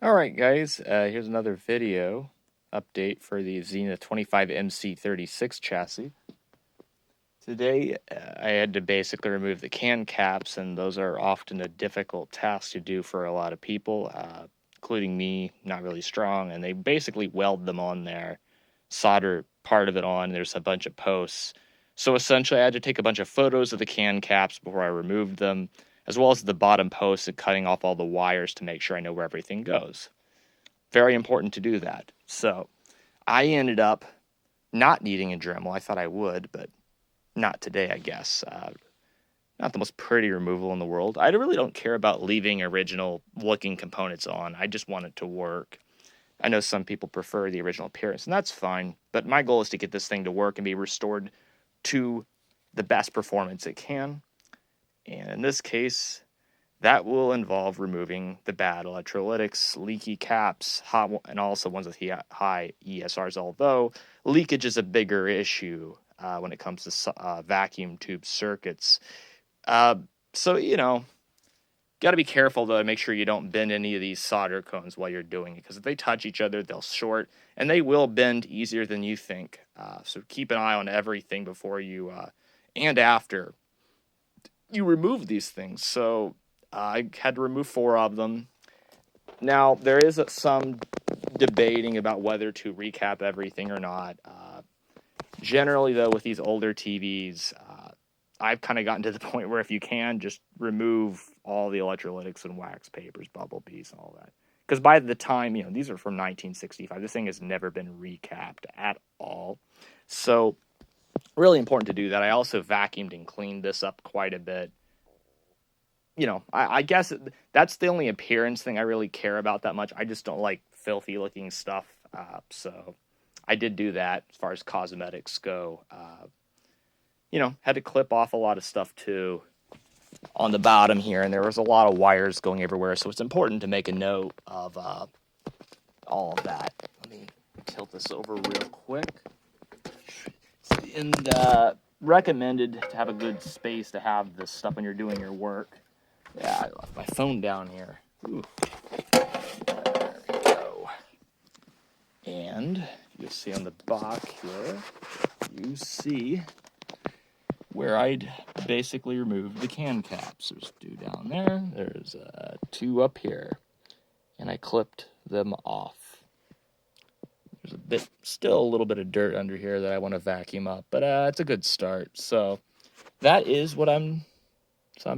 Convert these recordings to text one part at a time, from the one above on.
Alright guys, here's another video update for the Zenith 25MC36 chassis. Today I had to basically remove the can caps, and those are often a difficult task to do for a lot of people, including me, not really strong, and they basically weld them on there, solder part of it on, there's a bunch of posts. So essentially I had to take a bunch of photos of the can caps before I removed them, as well as the bottom posts and cutting off all the wires to make sure I know where everything goes. Very important to do that. So I ended up not needing a Dremel. I thought I would, but not today, I guess. Not the most pretty removal in the world. I really don't care about leaving original looking components on. I just want it to work. I know some people prefer the original appearance, and that's fine. But my goal is to get this thing to work and be restored to the best performance it can. And in this case, that will involve removing the bad electrolytics, leaky caps, and also ones with high ESRs, although leakage is a bigger issue when it comes to vacuum tube circuits. So, got to be careful, though, to make sure you don't bend any of these solder cones while you're doing it, because if they touch each other, they'll short, and they will bend easier than you think. So keep an eye on everything before you and after you remove these things. So I had to remove 4 of them. Now, there is some debating about whether to recap everything or not. Generally, though, with these older TVs, I've kind of gotten to the point where if you can, just remove all the electrolytics and wax papers, bubble beads, and all that. Because by the time, these are from 1965. This thing has never been recapped at all. So, really important to do that. I also vacuumed and cleaned this up quite a bit. I guess that's the only appearance thing I really care about that much. I just don't like filthy looking stuff. So I did do that as far as cosmetics go. Had to clip off a lot of stuff too on the bottom here, and there was a lot of wires going everywhere. So it's important to make a note of all of that. Let me tilt this over real quick. And recommended to have a good space to have this stuff when you're doing your work. Yeah, I left my phone down here. Ooh. There we go. And you'll see on the back here, you see where I'd basically removed the can caps. There's 2 down there. There's 2 up here. And I clipped them off. There's still a little bit of dirt under here that I want to vacuum up, but it's a good start. So that is what I'm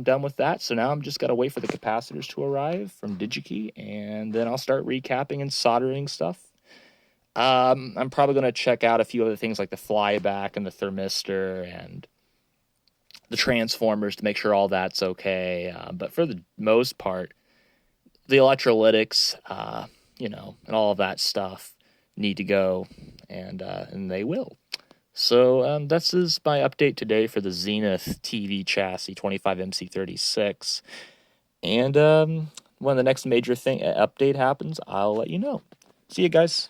done with that. So now I'm just got to wait for the capacitors to arrive from DigiKey, and then I'll start recapping and soldering stuff. I'm probably going to check out a few other things like the flyback and the thermistor and the transformers to make sure all that's okay. But for the most part, the electrolytics, and all of that stuff need to go, and they will. So this is my update today for the Zenith TV chassis 25MC36. And when the next major update happens, I'll let you know. See you guys.